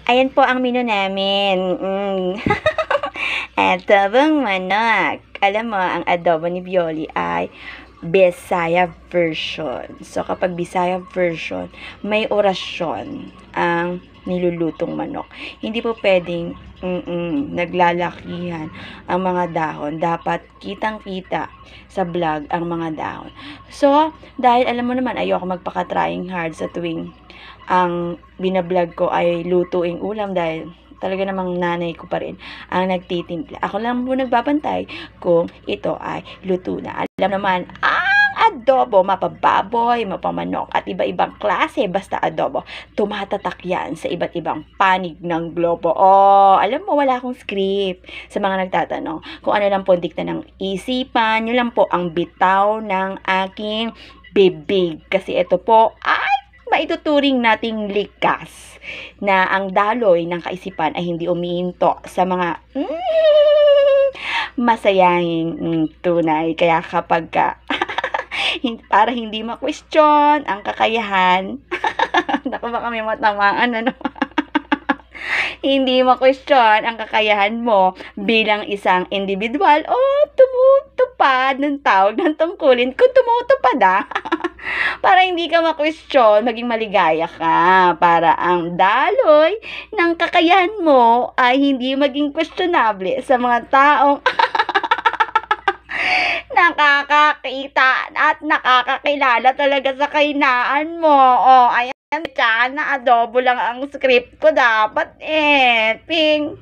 Ayan po ang menu namin. Adobong manok. Alam mo, ang adobo ni Violi ay Bisaya version. So, kapag Bisaya version, may orasyon ang nilulutong manok. Hindi po pwedeng naglalakihan ang mga dahon. Dapat kitang-kita sa vlog ang mga dahon. So, dahil alam mo naman, ayoko magpaka-trying hard sa tuwing ang binablog ko ay lutuing ulam dahil talaga namang nanay ko pa rin ang nagtitimpla. Ako lang po nagbabantay kung ito ay luto na. Alam naman, ang adobo, mapababoy, mapamanok, at iba-ibang klase, basta adobo, tumatatak yan sa iba't ibang panig ng globo. Oh, alam mo, wala akong script. Sa mga nagtatanong, kung ano lang po dikta ng isipan, yun lang po ang bitaw ng aking bibig. Kasi ito po ay maituturing nating likas na ang daloy ng kaisipan ay hindi umiinto sa mga masayahing tunay. Kaya kapag ka, para hindi ma-question ang kakayahan, naku baka may matamaan, ano? Hindi ma-question ang kakayahan mo bilang isang individual o tumutupad ng tawag ng tungkulin kung tumutupad para hindi ka ma-question, maging maligaya ka, para ang daloy ng kakayahan mo ay hindi maging questionable sa mga taong nakakakita at nakakakilala talaga sa kahinaan mo. O, ayan, na adobo lang ang script ko dapat ping.